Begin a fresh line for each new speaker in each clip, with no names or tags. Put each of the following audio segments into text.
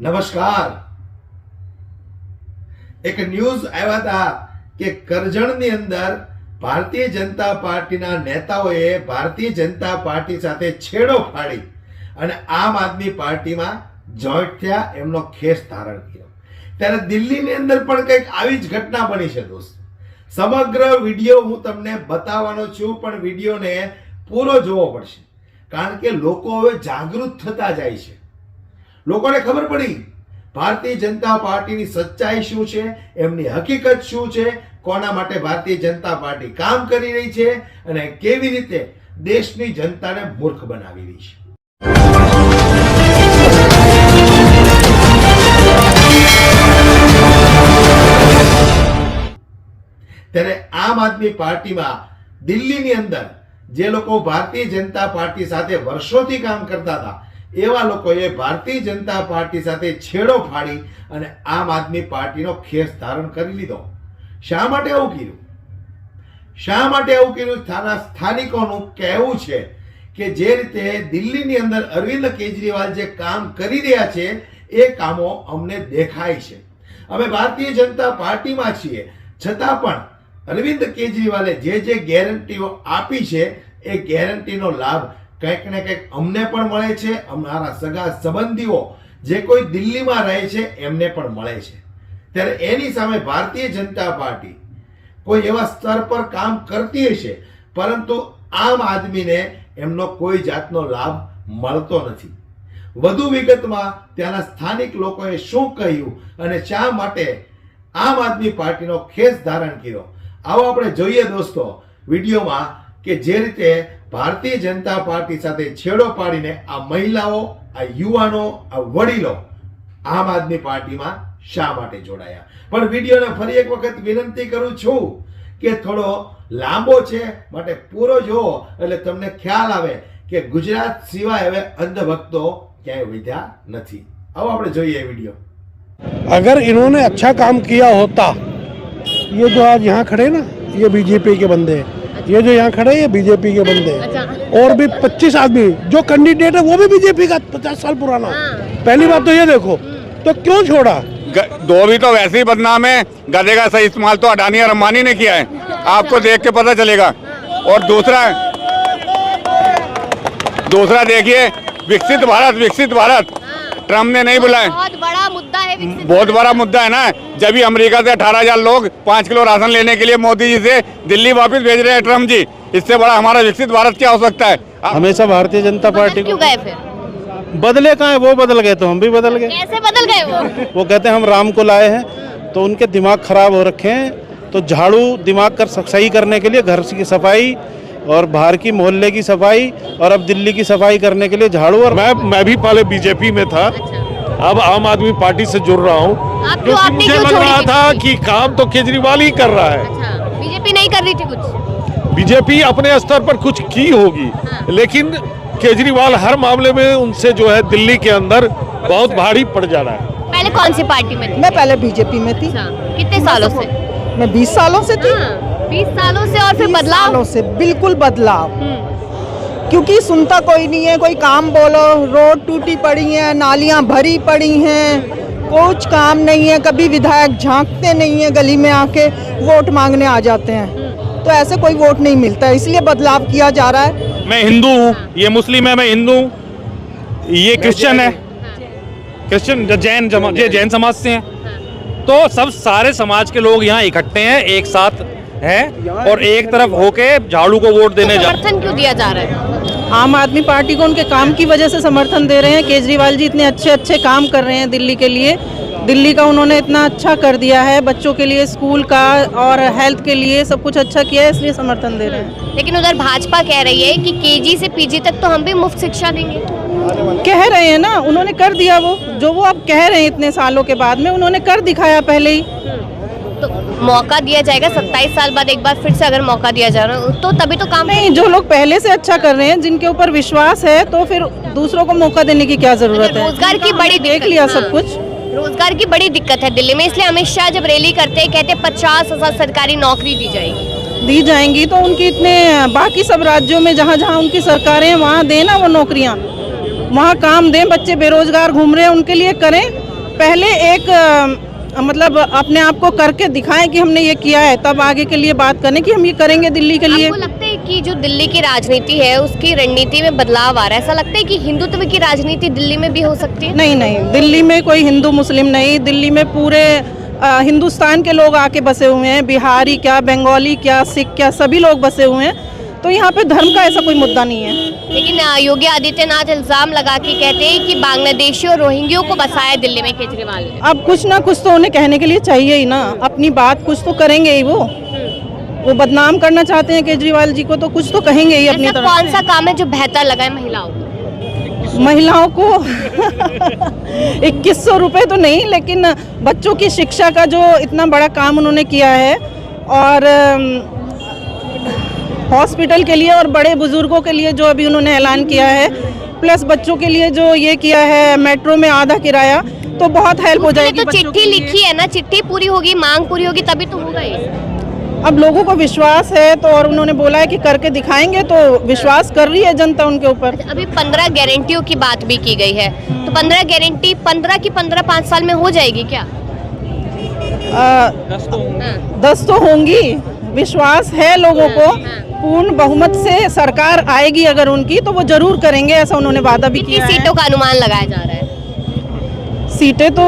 નમસ્કાર। એક ન્યૂઝ આવ્યા હતા કે કરજણની અંદર ભારતીય જનતા પાર્ટીના નેતાઓએ ભારતીય જનતા પાર્ટી સાથે છેડો ફાડી અને આમ આદમી પાર્ટીમાં જોઈન્ટ થયા, એમનો ખેસ ધારણ કર્યો। ત્યારે દિલ્હીની અંદર પણ કંઈક આવી જ ઘટના બની છે દોસ્ત। સમગ્ર વિડીયો હું તમને બતાવવાનો છું, પણ વિડીયોને પૂરો જોવો પડશે, કારણ કે લોકો હવે જાગૃત થતા જાય છે। લોકોને ખબર પડી ભારતીય જનતા પાર્ટીની સચ્ચાઈ શું છે, એમની હકીકત શું છે, કોના માટે ભારતીય જનતા પાર્ટી કામ કરી રહી છે અને કેવી રીતે દેશની જનતાને મૂર્ખ બનાવી રહી છે। ત્યારે આમ આદમી પાર્ટીમાં દિલ્હીની અંદર જે લોકો ભારતીય જનતા પાર્ટી સાથે વર્ષોથી કામ કરતા હતા, એવા લોકોએ ભારતીય જનતા પાર્ટી સાથે છેડો ફાડી અને આમ આદમી પાર્ટીનો ખેસ ધારણ કરી લીધો। શા માટે આવું કર્યું? શા માટે આવું કર્યું? સ્થાનિકોનું કહેવું છે કે જે રીતે દિલ્હીની અંદર અરવિંદ કેજરીવાલ જે કામ કરી રહ્યા છે એ કામો અમને દેખાય છે। અમે ભારતીય જનતા પાર્ટીમાં છીએ, છતાં પણ અરવિંદ કેજરીવાલે જે ગેરંટીઓ આપી છે એ ગેરંટીનો લાભ કંઈક ને કંઈક અમને પણ મળે છે, અમારા સગા સંબંધીઓ જે કોઈ દિલ્હીમાં રહે છે એમને પણ મળે છે। ત્યારે એની સામે ભારતીય જનતા પાર્ટી કોઈ એવા સ્તર પર કામ કરતી હશે, પરંતુ આમ આદમીને એમનો કોઈ જાતનો લાભ મળતો નથી। વધુ વિગતમાં ત્યાંના સ્થાનિક લોકોએ શું કહ્યું અને શા માટે આમ આદમી પાર્ટીનો ખેસ ધારણ કર્યો, આવો આપણે જોઈએ દોસ્તો વિડીયોમાં કે જે રીતે ભારતીય જનતા પાર્ટી સાથે છેડો પાડીને આ મહિલાઓ, આ યુવાનો, આ વડીલો આમ આદમી પાર્ટીમાં શા માટે જોડાયા। પણ વિડીયોને ફરી એક વખત વિનંતી કરું છું કે થોડો લાંબો છે, માટે પૂરો જોવો એટલે તમને ખ્યાલ આવે કે ગુજરાત સિવાય હવે અંધભક્તો ક્યાંય વિધ્યા નથી। આવો આપણે જોઈએ વિડીયો।
अगर इन्होंने अच्छा काम किया होता, ये जो आज यहाँ खड़े ना, ये बीजेपी के बंदे हैं, ये जो यहाँ खड़े ये बीजेपी के बंदे हैं। और भी 25 आदमी जो कैंडिडेट है वो भी बीजेपी का 50 साल पुराना। पहली बात तो ये देखो, तो क्यों छोड़ा?
दो भी तो वैसे ही बदनाम है। गधे का सही इस्तेमाल तो अडानी और अंबानी ने किया है, आपको देख के पता चलेगा। और दूसरा देखिए, विकसित भारत ट्रम्प ने नहीं बुलाया।
बहुत बड़ा मुद्दा है,
बहुत बड़ा मुद्दा है ना। जब भी अमेरिका से 18,000 लोग 5 किलो राशन लेने के लिए मोदी जी से दिल्ली वापस भेज रहे हैं ट्रम्प जी, इससे बड़ा हमारा विकसित भारत क्या हो सकता है?
हमेशा भारतीय जनता पार्टी
क्यों गए फिर?
बदले कहाँ है? वो बदल गए तो हम भी बदल गए।
कैसे बदल गए वो
कहते हैं हम राम को लाए हैं, तो उनके दिमाग खराब हो रखे हैं। तो झाड़ू दिमाग सही करने के लिए घर की सफाई और बाहर की मोहल्ले की सफाई और अब दिल्ली की सफाई करने के लिए झाड़ू। और मैं भी पहले बीजेपी में था, अब आम आदमी पार्टी से जुड़ रहा हूँ, क्योंकि मुझे लग रहा था कि काम तो केजरीवाल ही कर रहा है।
बीजेपी नहीं कर रही थी कुछ?
बीजेपी अपने स्तर पर कुछ की होगी, लेकिन केजरीवाल हर मामले में उनसे जो है दिल्ली के अंदर बहुत भारी पड़ जा रहा है।
पहले कौन सी पार्टी में थी?
मैं पहले बीजेपी में थी।
कितने सालों से?
मैं 20 सालों से थी।
20 सालों से। और फिर
20
बदलाव?
सालों से बिल्कुल बदलाव, क्योंकि सुनता कोई नहीं है। कोई काम बोलो, रोड टूटी पड़ी है, नालियां भरी पड़ी हैं, कुछ काम नहीं है। कभी विधायक झांकते नहीं है, गली में आके वोट मांगने आ जाते हैं। तो ऐसे कोई वोट नहीं मिलता है, इसलिए बदलाव किया जा रहा है।
मैं हिंदू हूँ, ये मुस्लिम है, मैं हिंदू हूँ, ये क्रिश्चियन है, क्रिश्चियन जैन समाज से हैं। तो सब सारे समाज के लोग यहाँ इकट्ठे हैं, एक साथ हैं और एक तरफ होके झाड़ू को वोट देने जा।
समर्थन क्यों दिया जा रहा है?
आम आदमी पार्टी को उनके काम की वजह से समर्थन दे रहे हैं। केजरीवाल जी इतने अच्छे अच्छे काम कर रहे हैं दिल्ली के लिए। दिल्ली का उन्होंने इतना अच्छा कर दिया है, बच्चों के लिए स्कूल का और हेल्थ के लिए सब कुछ अच्छा किया है, इसलिए समर्थन दे रहे हैं।
लेकिन उधर भाजपा कह रही है कि केजी से पीजी तक तो हम भी मुफ्त शिक्षा देंगे।
कह रहे हैं ना, उन्होंने कर दिया वो अब कह रहे हैं इतने सालों के बाद में, उन्होंने कर दिखाया पहले ही।
तो मौका दिया जाएगा 27 साल बाद एक बार फिर से, अगर मौका दिया जा रहा है तो तभी तो काम
नहीं। जो लोग पहले से अच्छा कर रहे हैं, जिनके ऊपर विश्वास है, तो फिर दूसरों को मौका देने की क्या जरूरत है?
रोजगार की बड़ी
देख लिया सब कुछ।
रोजगार की बड़ी दिक्कत है दिल्ली में, इसलिए अमित शाह जब रैली करते हैं कहते हैं 50,000 सरकारी नौकरी दी जाएगी।
तो उनकी इतने बाकी सब राज्यों में जहाँ जहाँ उनकी सरकारें हैं वहाँ दें ना वो नौकरियाँ, वहाँ काम दें। बच्चे बेरोजगार घूम रहे हैं, उनके लिए करें। पहले एक मतलब अपने आप को करके दिखाएं कि हमने ये किया है, तब आगे के लिए बात करें कि हम ये करेंगे दिल्ली के लिए।
आपको लगता है कि जो दिल्ली की राजनीति है उसकी रणनीति में बदलाव आ रहा है? ऐसा लगता है कि हिंदुत्व की राजनीति दिल्ली में भी हो सकती है?
नहीं नहीं, दिल्ली में कोई हिंदू मुस्लिम नहीं, दिल्ली में पूरे हिंदुस्तान के लोग आके बसे हुए हैं, बिहारी क्या, बंगाली क्या, सिख क्या, सभी लोग बसे हुए हैं, तो यहाँ पे धर्म का ऐसा कोई मुद्दा नहीं है।
लेकिन योगी आदित्यनाथ इल्जाम लगा के कहते हैं कि बांग्लादेशियों और रोहिंग्यों को बसाया दिल्ली में केजरीवाल ने।
अब कुछ ना कुछ तो उन्हें कहने के लिए चाहिए ही ना, अपनी बात कुछ तो करेंगे ही वो बदनाम करना चाहते हैं केजरीवाल जी को, तो कुछ तो कहेंगे ही अपनी
ऐसा
तरफ
कौन
से।
सा काम है जो बेहतर लगा है महिलाओं को?
महिलाओं को 2100 रुपए तो नहीं, लेकिन बच्चों की शिक्षा का जो इतना बड़ा काम उन्होंने किया है, और हॉस्पिटल के लिए और बड़े बुजुर्गों के लिए जो अभी उन्होंने ऐलान किया है, प्लस बच्चों के लिए जो ये किया है मेट्रो में आधा किराया, तो बहुत हेल्प हो जाएगी।
तो चिट्ठी लिखी है ना, चिट्ठी पूरी होगी, मांग पूरी होगी तभी तो होगा ये।
अब लोगों को विश्वास है, तो और उन्होंने बोला है कि करके दिखाएंगे, तो विश्वास कर रही है जनता उनके ऊपर।
अभी 15 गारंटियों की बात भी की गई है, तो 15 गारंटी 15 की 15 5 साल में हो जाएगी क्या?
10 तो होंगी, विश्वास है लोगों को। पूर्ण बहुमत से सरकार आएगी अगर उनकी, तो वो जरूर करेंगे, ऐसा उन्होंने वादा भी
कितनी
किया है।
सीटों का अनुमान लगाया जा रहा है?
सीटें तो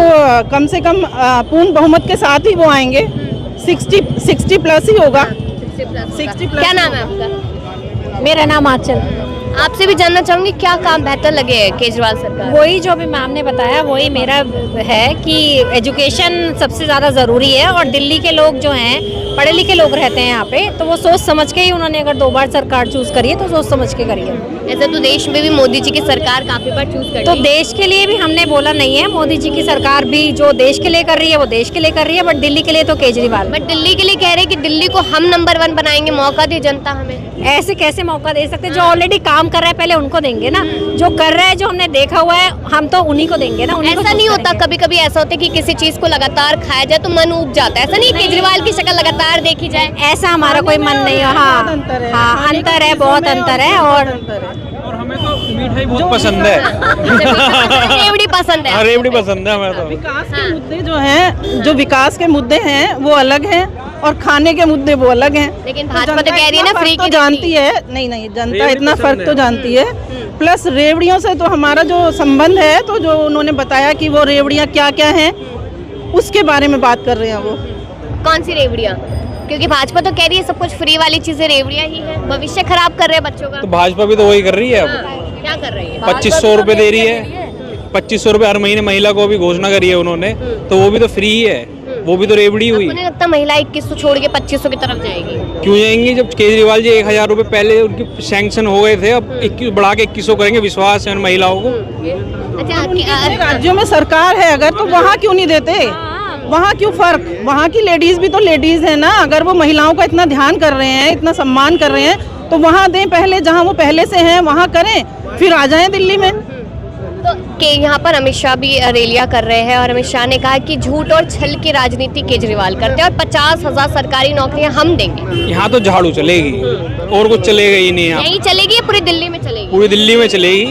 कम से कम पूर्ण बहुमत के साथ ही वो आएंगे, 60 प्लस ही होगा। 60 प्लस।
क्या नाम है आपका?
मेरा नाम आंचल।
आपसे भी जानना चाहूंगी क्या काम बेहतर लगे केजरीवाल सरकार?
वही जो अभी मैम ने बताया वही मेरा है कि एजुकेशन सबसे ज़्यादा ज़रूरी है, और दिल्ली के लोग जो हैं पढ़े लिखे लोग रहते हैं यहाँ पे, तो वो सोच समझ के ही उन्होंने अगर 2 बार सरकार चूज़ करी है तो सोच समझ के करी है।
ऐसे तो देश में भी मोदी जी की सरकार काफी बार चूज कर
तो देश के लिए भी हमने बोला नहीं है, मोदी जी की सरकार भी जो देश के लिए कर रही है वो देश के लिए कर रही है, बट दिल्ली के लिए तो केजरीवाल।
बट दिल्ली के लिए कह रहे हैं कि दिल्ली को हम नंबर 1 बनाएंगे, मौका दे जनता हमें।
ऐसे कैसे मौका दे सकते? जो ऑलरेडी काम कर रहा है पहले उनको देंगे ना, जो कर रहा है, जो हमने देखा हुआ है, हम तो उन्हीं को देंगे ना।
ऐसा नहीं होता, कभी कभी ऐसा होता है कि किसी चीज को लगातार खाया जाए तो मन उब जाता है, ऐसा नहीं केजरीवाल की शक्ल लगातार देखी जाए?
ऐसा हमारा कोई मन नहीं है। हाँ हाँ, अंतर है, बहुत अंतर है। और
हमें तो मिठाई बहुत पसंद है।
रेवड़ी पसंद है?
रेवड़ी पसंद है हमें तो।
विकास के मुद्दे जो हैं, जो विकास के मुद्दे हैं वो अलग हैं, और खाने के मुद्दे वो अलग हैं।
लेकिन भाजपा तो कह रही है ना फ्री की
जानती है। नहीं, जनता इतना फर्क तो जानती है। प्लस रेवड़ियों से तो हमारा जो संबंध है, तो जो उन्होंने बताया कि वो रेवड़ियाँ क्या क्या हैं, उसके बारे में बात कर रहे हैं वो।
कौन सी रेवड़ियाँ? क्योंकि भाजपा तो कह रही है सब कुछ फ्री वाली चीजें रेवड़ियाँ ही है, भविष्य खराब कर रहे हैं बच्चों का।
तो भाजपा भी तो वही कर रही है अब।
क्या कर रही है?
2500 रुपए दे रही है, 2500 रुपए हर महीने महिला को भी घोषणा करी है उन्होंने, तो वो भी तो फ्री है, वो भी तो रेवड़ी हुई।
मुझे लगता महिला 2100 छोड़ के 2500 की तरफ जाएगी।
क्यों जाएंगी? जब केजरीवाल जी 1000 रुपए पहले उनकी सैंक्शन हो गए थे, अब 21 बढ़ा के 2100 करेंगे। विश्वास है उन महिलाओं को।
अच्छा,
राज्यों में सरकार है अगर, तो वहाँ क्यों नहीं देते? वहाँ क्यों फर्क? वहाँ की लेडीज भी तो लेडीज है ना। अगर वो महिलाओं का इतना ध्यान कर रहे हैं, इतना सम्मान कर रहे हैं, तो वहाँ दें पहले, जहाँ वो पहले से हैं वहाँ करें, फिर आ जाएं दिल्ली में।
तो के यहाँ पर अमित शाह भी रैलियां कर रहे हैं, और अमित शाह ने कहा कि झूठ और छल की राजनीति केजरीवाल करते हैं, और 50,000 सरकारी नौकरियां हम देंगे।
यहाँ तो झाड़ू चलेगी, और कुछ चलेगा ही नहीं। यहाँ
यही चलेगी या पूरी दिल्ली में चलेगी?
पूरी दिल्ली में चलेगी,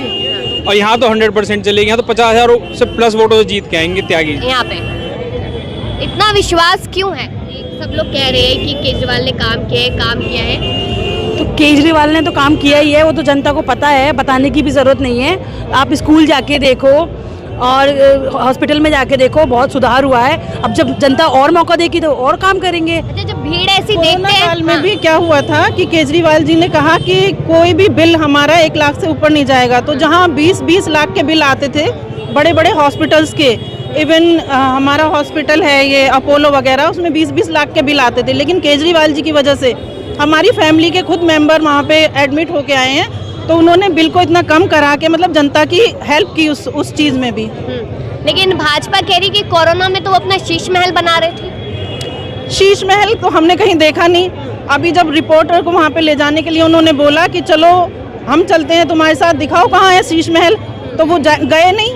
और यहाँ तो 100% चलेगी। यहाँ तो 50,000 से प्लस वोटों से जीत के आएंगे त्यागी।
यहाँ पे इतना विश्वास क्यों है? सब लोग कह रहे हैं कि केजरीवाल ने काम किया है।
तो केजरीवाल ने तो काम किया ही है, वो तो जनता को पता है, बताने की भी ज़रूरत नहीं है। आप स्कूल जाके देखो और हॉस्पिटल में जाके देखो, बहुत सुधार हुआ है। अब जब जनता और मौका देगी तो और काम करेंगे।
अच्छा, जब भीड़ ऐसी
कोरोना
देखते हैं
काल में भी क्या हुआ था कि केजरीवाल जी ने कहा कि कोई भी बिल हमारा 1 लाख से ऊपर नहीं जाएगा। तो जहाँ 20-20 लाख के बिल आते थे बड़े बड़े हॉस्पिटल्स के, इवन हमारा हॉस्पिटल है ये अपोलो वगैरह, उसमें 20-20 लाख के बिल आते थे। लेकिन केजरीवाल जी की वजह से हमारी फैमिली के खुद मेंबर वहाँ पे एडमिट होके आए हैं, तो उन्होंने बिल को इतना कम करा के मतलब जनता की हेल्प की उस चीज़ में भी।
लेकिन भाजपा कह रही कि कोरोना में तो वो अपना शीश महल बना रहे थे।
शीश महल तो हमने कहीं देखा नहीं। अभी जब रिपोर्टर को वहाँ पे ले जाने के लिए उन्होंने बोला कि चलो हम चलते हैं तुम्हारे साथ, दिखाओ कहाँ है शीश महल, तो वो गए नहीं,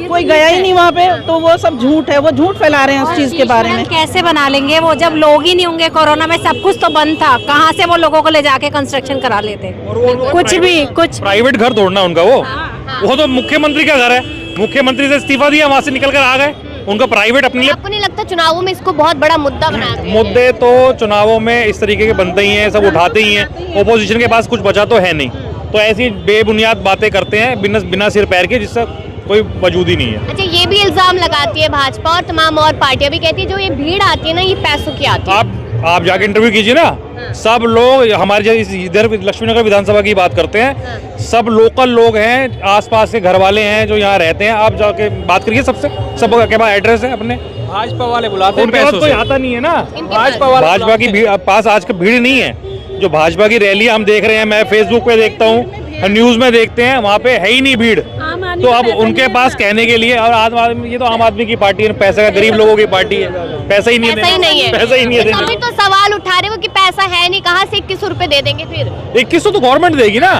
कोई गया ही नहीं वहाँ पे। तो वो सब झूठ है, वो झूठ फैला रहे हैं उस चीज़ के बारे में।
कैसे बना लेंगे वो, जब लोग ही नहीं होंगे? कोरोना में सब कुछ तो बंद था, कहाँ से वो लोगों को ले जाके कंस्ट्रक्शन करा लेते? कुछ भी, कुछ
प्राइवेट घर तोड़ना उनका, वो तो मुख्यमंत्री का घर है। मुख्यमंत्री से इस्तीफा दिया, वहां से निकल कर आ गए, उनका प्राइवेट अपने लिए।
आपको नहीं लगता चुनावों में इसको बहुत बड़ा मुद्दा बना दिया?
मुद्दे तो चुनावों में इस तरीके के बनते ही हैं, सब उठाते ही हैं, ओपोजिशन के पास कुछ बचा तो है नहीं, तो ऐसी बेबुनियाद बातें करते हैं बिना सिर पैर के, जिसका कोई वजूद ही नहीं है।
अच्छा, ये भी इल्जाम लगाती है भाजपा और तमाम और पार्टियां भी कहती है जो ये भीड़ आती है ना, ये पैसों की आती है।
आप जाके इंटरव्यू कीजिए ना, सब लोग हमारे जैसे इधर लक्ष्मीनगर विधानसभा की बात करते हैं, सब लोकल लोग हैं, आसपास के घर वाले हैं जो यहाँ रहते हैं, आप जाके बात करिए सबसे, सब के पास एड्रेस है अपने।
भाजपा वाले बुलाते हैं,
उनके पास कोई आता नहीं है ना, भाजपा की पास आज का भीड़ नहीं है। जो भाजपा की रैली हम देख रहे हैं, मैं फेसबुक पे देखता हूँ, न्यूज में देखते हैं, वहाँ पे है ही नहीं भीड़, तो अब उनके पास कहने के लिए, और ये तो आम आदमी की पार्टी है, पैसा का गरीब लोगों की पार्टी है, पैसा ही नहीं है, पैसा ही नहीं है।
अभी तो सवाल उठा रहे हो कि पैसा है नहीं, कहाँ से 2100 रुपए दे देंगे फिर?
2100 तो गवर्नमेंट देगी ना,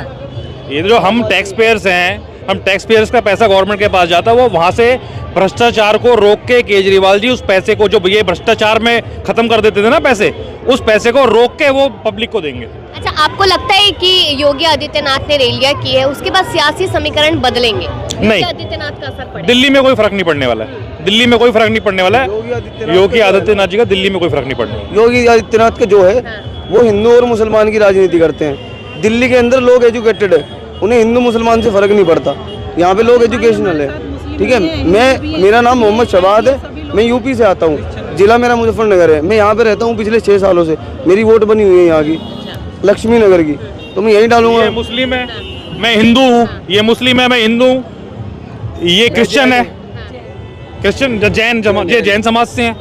ये जो हम टैक्स पेयर्स हैं, हम टैक्स पेयर्स का पैसा गवर्नमेंट के पास जाता है, वो वहाँ से भ्रष्टाचार को रोक के केजरीवाल जी उस पैसे को, जो ये भ्रष्टाचार में खत्म कर देते थे ना पैसे, उस पैसे को रोक के वो पब्लिक को देंगे।
अच्छा, आपको लगता है कि योगी आदित्यनाथ ने रैलियां की है, उसके बाद सियासी समीकरण बदलेंगे?
नहीं,
आदित्यनाथ का असर पड़ेगा?
दिल्ली में कोई फर्क नहीं पड़ने वाला है, दिल्ली में कोई फर्क नहीं पड़ने वाला है, योगी आदित्यनाथ जी का दिल्ली में कोई फर्क नहीं पड़ने वाला।
योगी आदित्यनाथ के जो है वो हिंदू और मुसलमान की राजनीति करते हैं। दिल्ली के अंदर लोग एजुकेटेड है, उन्हें हिंदू मुसलमान से फर्क नहीं पड़ता, यहाँ पे लोग एजुकेशनल है, ठीक है। मेरा नाम मोहम्मद शबाद है, मैं यूपी से आता हूँ, जिला मेरा मुजफ्फरनगर है, मैं यहाँ पे रहता हूँ पिछले 6 सालों से, मेरी वोट बनी हुई है यहाँ की लक्ष्मी नगर की, तो मैं यही डालूंगा।
ये मुस्लिम है, मैं हिंदू हूँ, ये मुस्लिम है, मैं हिंदू हूँ, ये क्रिश्चियन है, क्रिश्चियन जैन समाज से हैं,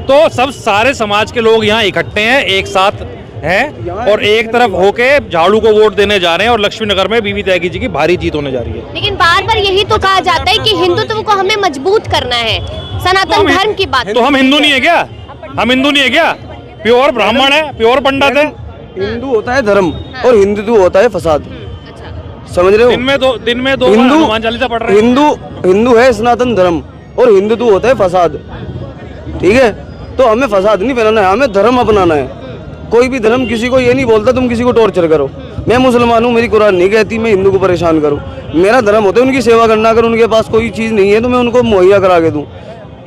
तो सब सारे समाज के लोग यहाँ इकट्ठे हैं, एक साथ हैं, और एक तरफ होके झाड़ू को वोट देने जा रहे हैं, और लक्ष्मीनगर में बीबी त्यागी जी की भारी जीत होने जा रही है।
लेकिन बार बार यही तो कहा जाता है कि हिंदुत्व को हमें मजबूत करना है, सनातन धर्म की बात।
तो हम हिंदू नहीं है क्या? हम हिंदू नहीं है क्या? प्योर ब्राह्मण है, प्योर पंडित है।
हिंदू होता है धर्म और हिंदुत्व होता है फसाद, समझ रहे हो?
दिन में दो बार हनुमान चालीसा पढ़ रहे हैं।
हिंदू है सनातन धर्म और हिंदुत्व होता है फसाद, ठीक है। तो हमें फसाद नहीं फैलाना है, हमें धर्म अपनाना है। कोई भी धर्म किसी को ये नहीं बोलता तुम किसी को टॉर्चर करो। मैं मुसलमान हूँ, मेरी कुरान नहीं कहती मैं हिंदू को परेशान करूँ। मेरा धर्म होता है उनकी सेवा करना, अगर उनके पास कोई चीज़ नहीं है तो मैं उनको मुहैया करा के दूँ।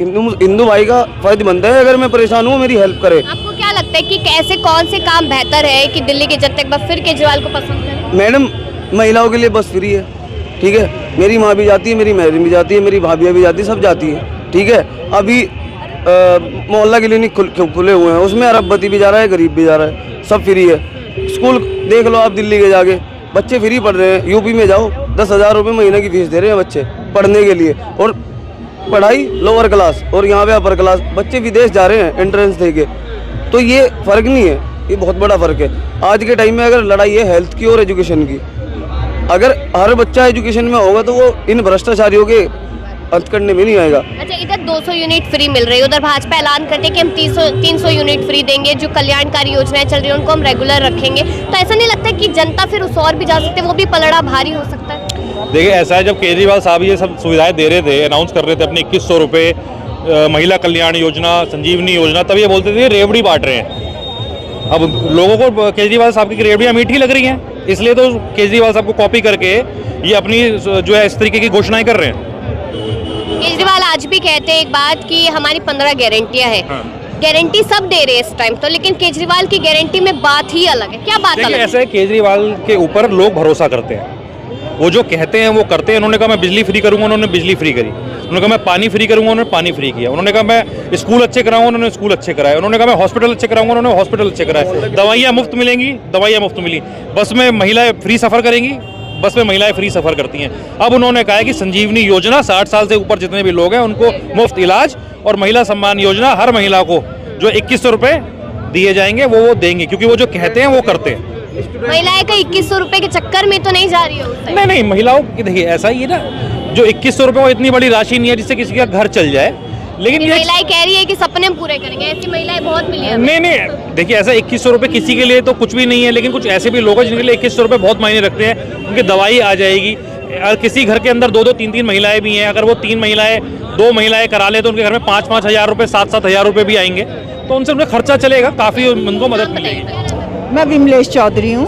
हिंदू भाई का फर्ज बनता है अगर मैं परेशान हूँ मेरी हेल्प करे।
आपको क्या लगता है कि कैसे कौन से काम बेहतर है कि दिल्ली के जनता एक बार फिर केजरीवाल को पसंद करे?
मैडम, महिलाओं के लिए बस फ्री है, ठीक है। मेरी माँ भी जाती है, मेरी बहन भी जाती है, मेरी भाभियाँ भी जाती है, सब जाती है, ठीक है। अभी मोहल्ला क्लिनिक खुले हुए हैं, उसमें अरबपति भी जा रहा है, गरीब भी जा रहा है, सब फ्री है। स्कूल देख लो आप दिल्ली के जाके, बच्चे फ्री पढ़ रहे हैं। यूपी में जाओ 10,000 रुपये महीने की फीस दे रहे हैं बच्चे पढ़ने के लिए, और पढ़ाई लोअर क्लास, और यहाँ पे अपर क्लास। बच्चे विदेश जा रहे हैं एंट्रेंस दे के, तो ये फ़र्क नहीं है, ये बहुत बड़ा फ़र्क है। आज के टाइम में अगर लड़ाई है हेल्थ की और एजुकेशन की, अगर हर बच्चा एजुकेशन में होगा तो वो इन भ्रष्टाचारियों के अंत करने में नहीं आएगा।
अच्छा, इधर 200 यूनिट फ्री मिल रही है, उधर भाजपा ऐलान करते हैं कि हम 300 यूनिट फ्री देंगे, जो कल्याणकारी योजनाएं चल रही है उनको हम रेगुलर रखेंगे। तो ऐसा नहीं लगता कि जनता फिर उस और भी जा सकते, वो भी पलड़ा भारी हो सकता है?
देखिए, ऐसा है, जब केजरीवाल साहब ये सब सुविधाएं दे रहे थे, अनाउंस कर रहे थे अपने 2100 रुपये, महिला कल्याण योजना, संजीवनी योजना, तब ये बोलते थे रेवड़ी बांट रहे हैं। अब लोगों को केजरीवाल साहब की रेवड़ियाँ मीठी लग रही हैं, इसलिए तो केजरीवाल साहब को कॉपी करके ये अपनी जो है इस तरीके की घोषणाएं कर रहे हैं।
केजरीवाल आज भी कहते हैं एक बात कि हमारी 15 गारंटियां हैं। गारंटी सब दे रहे हैं इस टाइम तो, लेकिन केजरीवाल की गारंटी में बात ही अलग है। क्या बात अलग है?
ऐसा है, केजरीवाल के ऊपर लोग भरोसा करते हैं, वो जो कहते हैं वो करते हैं। उन्होंने कहा मैं बिजली फ्री करूंगा, उन्होंने बिजली फ्री करी। उन्होंने कहा मैं पानी फ्री करूंगा, उन्होंने पानी फ्री किया। उन्होंने कहा मैं स्कूल अच्छे कराऊंगा, उन्होंने स्कूल अच्छे कराए। उन्होंने कहा मैं हॉस्पिटल अच्छे कराऊंगा, उन्होंने हॉस्पिटल अच्छे कराए। दवाइयाँ मुफ्त मिलेंगी, दवाइयाँ मुफ्त मिली। बस में महिलाएं फ्री सफ़र करेंगी, बस में महिलाएं फ्री सफ़र करती हैं। अब उन्होंने कहा है कि संजीवनी योजना 60 साल से ऊपर जितने भी लोग हैं उनको मुफ्त इलाज, और महिला सम्मान योजना हर महिला को जो 2100 रुपये दिए जाएंगे वो देंगे, क्योंकि वो जो कहते हैं वो करते हैं।
महिलाएं का 2100 रुपए के चक्कर में तो नहीं जा रही हो?
नहीं, महिलाओं की देखिए ऐसा ही है ना, जो 2100 रुपये वो इतनी बड़ी राशि नहीं है जिससे किसी का घर चल जाए, लेकिन ये
महिलाएं कह रही है कि सपने हम पूरे करेंगे, ऐसी महिलाएं बहुत मिली हैं।
नहीं, देखिए ऐसा 2100 रुपये किसी के लिए तो कुछ भी नहीं है, लेकिन कुछ ऐसे भी लोग हैं जिनके लिए 2100 रुपये बहुत मायने रखते हैं। उनकी दवाई आ जाएगी। किसी घर के अंदर 2-2, 3-3 महिलाएं भी हैं, अगर वो 2 महिलाएं करा ले तो उनके घर में 5-5 हज़ार रुपये, 7-7 हज़ार रुपये भी आएंगे, तो उनसे उनका खर्चा चलेगा, काफ़ी उनको मदद मिलेगी।
मैं विमलेश चौधरी हूँ।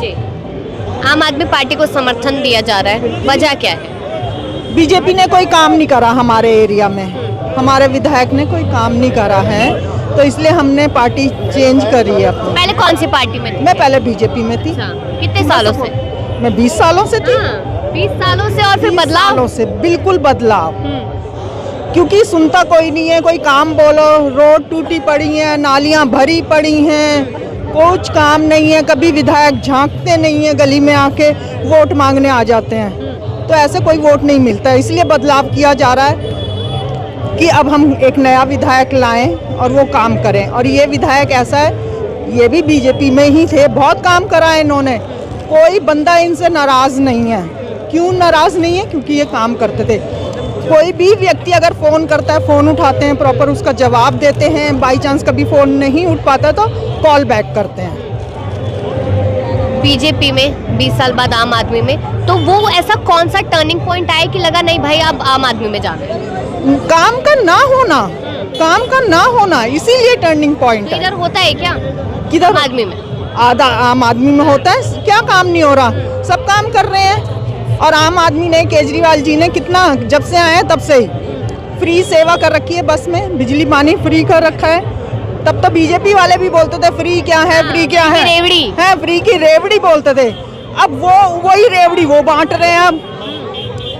आम आदमी पार्टी को समर्थन दिया जा रहा है, वजह क्या है?
बीजेपी ने कोई काम नहीं करा हमारे एरिया में, हमारे विधायक ने कोई काम नहीं करा है, तो इसलिए हमने पार्टी चेंज करी है अपनी।
पहले कौन सी पार्टी में थी?
मैं पहले बीजेपी में थी।
अच्छा, कितने सालों से?
मैं 20 सालों से थी।
20 सालों से, और फिर
20
बदलाव?
सालों से बिल्कुल बदलाव, क्योंकि सुनता कोई नहीं है, कोई काम बोलो, रोड टूटी पड़ी है, नालियां भरी पड़ी हैं, कुछ काम नहीं है। कभी विधायक झांकते नहीं है, गली में आके वोट मांगने आ जाते हैं, तो ऐसे कोई वोट नहीं मिलता है। इसलिए बदलाव किया जा रहा है कि अब हम एक नया विधायक लाएं और वो काम करें। और ये विधायक ऐसा है, ये भी बीजेपी में ही थे, बहुत काम करा है इन्होंने, कोई बंदा इनसे नाराज नहीं है। क्यों नाराज नहीं है? क्योंकि ये काम करते थे। कोई भी व्यक्ति अगर फ़ोन करता है, फ़ोन उठाते हैं, प्रॉपर उसका जवाब देते हैं। बाई चांस कभी फ़ोन नहीं उठ पाता तो कॉल बैक करते हैं।
बीजेपी में 20 साल बाद आम आदमी में, तो वो ऐसा कौन सा टर्निंग पॉइंट आया कि लगा नहीं भाई अब आम आदमी में जाना है?
काम का ना होना, काम का ना होना, इसीलिए टर्निंग पॉइंट है।
इधर होता है क्या
किधर?
आम आदमी में?
आधा आम आदमी में होता है, क्या काम नहीं हो रहा? सब काम कर रहे हैं। और आम आदमी ने, केजरीवाल जी ने कितना, जब से आए हैं तब से ही फ्री सेवा कर रखी है, बस में बिजली पानी फ्री कर रखा है। तब तो बीजेपी वाले भी बोलते थे फ्री क्या है, फ्री क्या है,
रेवड़ी
है, फ्री की रेवड़ी बोलते थे। अब वो वही रेवड़ी वो बांट रहे हैं। अब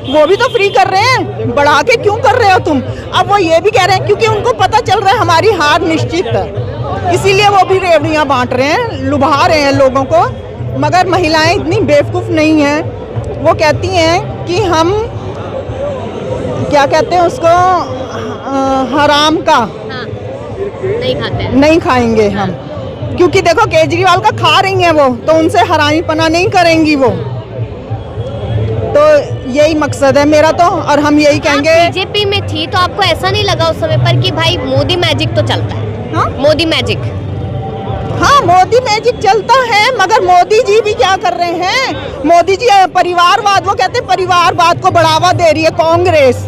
वो भी तो फ्री कर रहे हैं, बढ़ा के क्यों कर रहे हो तुम? अब वो ये भी कह रहे हैं क्योंकि उनको पता चल रहा है हमारी हार निश्चित है, इसीलिए वो भी रेवड़ियाँ बांट रहे हैं, लुभा रहे हैं लोगों को। मगर महिलाएं इतनी बेवकूफ़ नहीं हैं, वो कहती हैं कि हम क्या कहते हैं उसको, हराम का
नहीं खाते हैं।
नहीं खाएंगे हम, क्योंकि देखो केजरीवाल का खा रही हैं वो, तो उनसे हरामीपना नहीं करेंगी वो। तो यही मकसद है मेरा तो, और हम यही कहेंगे।
बीजेपी में थी तो आपको ऐसा नहीं लगा उस समय पर कि भाई मोदी मैजिक तो चलता है?
हाँ?
मोदी मैजिक,
हाँ मोदी मैजिक चलता है, मगर मोदी जी भी क्या कर रहे हैं? मोदी जी परिवारवाद, वो कहते हैं परिवारवाद को बढ़ावा दे रही है कांग्रेस।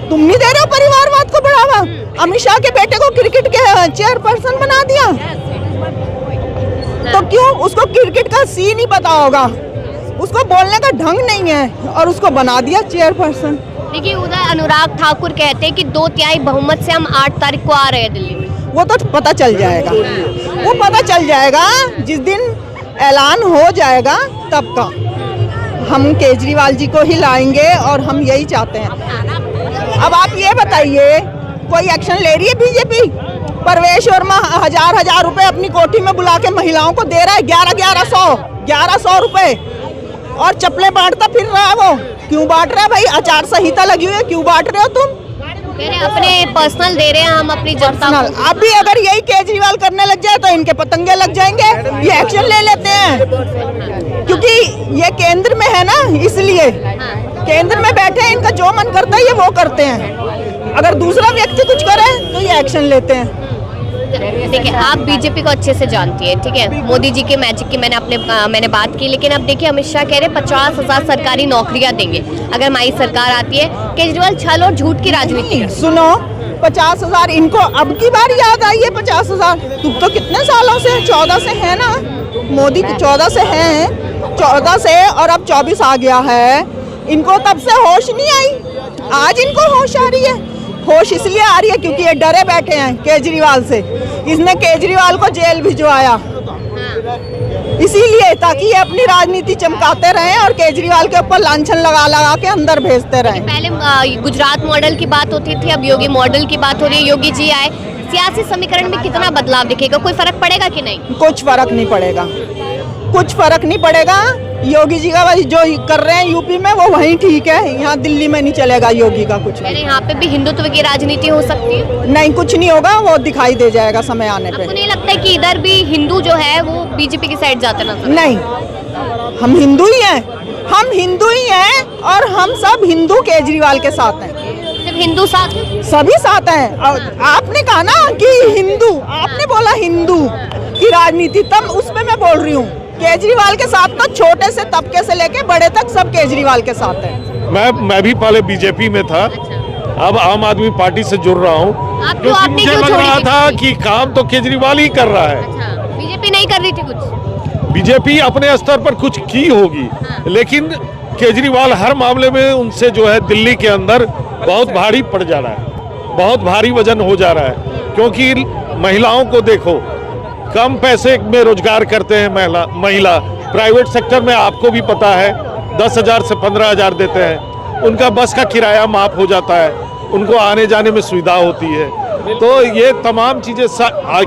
तुम नहीं दे रहे हो परिवारवाद को बढ़ावा? अमित शाह के बेटे को क्रिकेट के चेयरपर्सन बना दिया, तो क्यों? उसको क्रिकेट का सीन ही पता होगा, उसको बोलने का ढंग नहीं है, और उसको बना दिया चेयरपर्सन।
देखिए उधर अनुराग ठाकुर कहते हैं कि 2/3 बहुमत से हम 8 तारीख को आ रहे हैं दिल्ली में।
वो तो पता चल जाएगा, वो पता चल जाएगा जिस दिन ऐलान हो जाएगा तब का। हम केजरीवाल जी को ही लाएंगे और हम यही चाहते हैं। अब आप ये बताइए, कोई एक्शन ले रही है बीजेपी? परवेश वर्मा हजार रुपए अपनी कोठी में बुला के महिलाओं को दे रहा है, 1100 रुपए, और चप्पलें बांटता फिर रहा है वो। क्यों बांट रहा है भाई? आचार संहिता लगी हुई है, क्यों बांट रहे हो तुम?
अपने पर्सनल दे रहे हैं हम अपनी जनता को।
अभी अगर यही केजरीवाल करने लग जाए तो इनके पतंगे लग जाएंगे, ये एक्शन ले लेते हैं, क्योंकि ये केंद्र में है ना, इसलिए केंद्र में बैठे हैं, इनका जो मन करता है ये वो करते हैं। अगर दूसरा व्यक्ति कुछ करे तो ये एक्शन लेते हैं।
देखिए आप बीजेपी को अच्छे से जानती है, ठीक है, मोदी जी के मैजिक की मैंने बात की, लेकिन अब देखिए अमित शाह कह रहे 50,000 सरकारी नौकरियां देंगे अगर हमारी सरकार आती है। केजरीवाल छल और झूठ की राजनीति करते हैं।
सुनो, 50,000 इनको अब की बार याद आई है? 50,000 तुम तो कितने सालों से, 14 से है ना, मोदी 14 से हैं, 14 से, और अब 24 आ गया है। इनको तब से होश नहीं आई, आज इनको होश आ रही है। होश इसलिए आ रही है क्योंकि ये डरे बैठे हैं केजरीवाल से। इसने केजरीवाल को जेल भिजवाया इसीलिए, ताकि ये अपनी राजनीति चमकाते रहें और केजरीवाल के ऊपर लांछन लगा लगा के अंदर भेजते रहें।
पहले गुजरात मॉडल की बात होती थी, अब योगी मॉडल की बात हो रही है। योगी जी आए, सियासी समीकरण में कितना बदलाव दिखेगा? कोई फर्क पड़ेगा कि नहीं?
कुछ फर्क नहीं पड़ेगा, कुछ फर्क नहीं पड़ेगा। योगी जी का जो कर रहे हैं यूपी में वो वहीं ठीक है, यहाँ दिल्ली में नहीं चलेगा योगी का कुछ।
यहाँ पे भी हिंदुत्व की राजनीति हो सकती है?
नहीं, कुछ नहीं होगा, वो दिखाई दे जाएगा समय आने पे।
आपको नहीं लगता है कि इधर भी हिंदू जो है वो बीजेपी की साइड जाते ना?
नहीं, हम हिंदू ही हैं, हम हिंदू ही हैं, और हम सब हिंदू केजरीवाल के साथ हैं।
सिर्फ हिंदू साथ?
सभी साथ हैं। आपने कहा ना कि हिंदू, आपने बोला हिंदू की राजनीति, तब उसमें मैं बोल रही हूँ केजरीवाल के साथ तो छोटे से तबके से लेके बड़े तक सब केजरीवाल के साथ है।
मैं भी पहले बीजेपी में था, अब आम आदमी पार्टी से जुड़ रहा हूँ, क्योंकि मुझे लग रहा था कि काम तो केजरीवाल ही कर रहा है।
बीजेपी नहीं कर रही थी कुछ?
बीजेपी अपने स्तर पर कुछ की होगी, लेकिन केजरीवाल हर मामले में उनसे जो है दिल्ली के अंदर बहुत भारी पड़ जा रहा है, बहुत भारी वजन हो जा रहा है। क्योंकि महिलाओं को देखो, कम पैसे में रोजगार करते हैं महिला प्राइवेट सेक्टर में, आपको भी पता है 10,000 से 15,000 देते हैं। उनका बस का किराया माफ हो जाता है, उनको आने जाने में सुविधा होती है। तो ये तमाम चीज़ें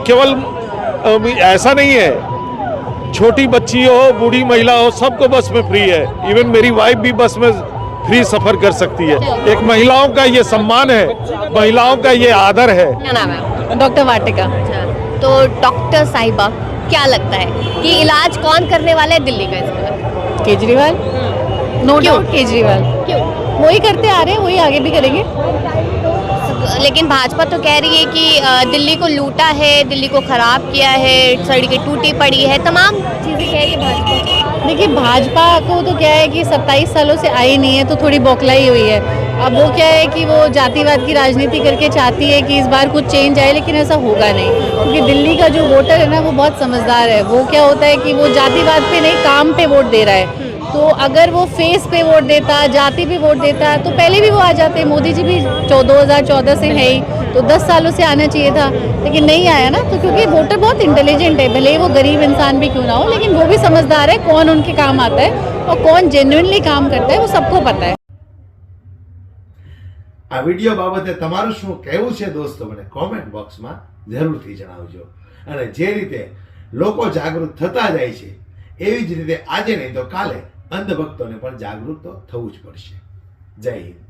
केवल ऐसा नहीं है, छोटी बच्ची हो, बूढ़ी महिला हो, सबको बस में फ्री है। इवन मेरी वाइफ भी बस में फ्री सफर कर सकती है। एक महिलाओं का ये सम्मान है, महिलाओं का ये आदर है।
क्या नाम है?
डॉक्टर वाटिका।
तो डॉक्टर साहिबा, क्या लगता है कि इलाज कौन करने वाला है दिल्ली का इस बार?
Kejriwal, no doubt Kejriwal.
क्यों?
वही करते आ रहे हैं, वही आगे भी करेंगे।
लेकिन भाजपा तो कह रही है कि दिल्ली को लूटा है, दिल्ली को खराब किया है, सड़कें टूटी पड़ी है, तमाम चीजें कह रही है भाजपा।
देखिए भाजपा को तो क्या है कि 27 सालों से आई नहीं है, तो थोड़ी बौखलाई हुई है। अब वो क्या है कि वो जातिवाद की राजनीति करके चाहती है कि इस बार कुछ चेंज आए, लेकिन ऐसा होगा नहीं। क्योंकि दिल्ली का जो वोटर है ना, वो बहुत समझदार है। वो क्या होता है कि वो जातिवाद पे नहीं, काम पे वोट दे रहा है। तो अगर वो फेस पे वोट देता, जाति पे वोट देता, तो पहले भी वो आ जाते। मोदी जी भी 2014 से है ही, तो 10 सालों से आना चाहिए था, लेकिन नहीं आया ना। तो क्योंकि वोटर बहुत इंटेलिजेंट है, भले ही वो गरीब इंसान भी क्यों ना हो, लेकिन वो भी समझदार है कौन उनके काम आता है और कौन जेन्युइनली काम करता है, वो सबको पता है।
આ વિડિયો બાબતે તમારું શું કહેવું છે દોસ્તો, મને કોમેન્ટ બોક્સમાં જરૂરથી જણાવજો। અને જે રીતે લોકો જાગૃત થતા જાય છે, એવી જ રીતે આજે નહીં તો કાલે અંધભક્તોને પણ જાગૃત તો થવું જ પડશે। જય હિન્દ।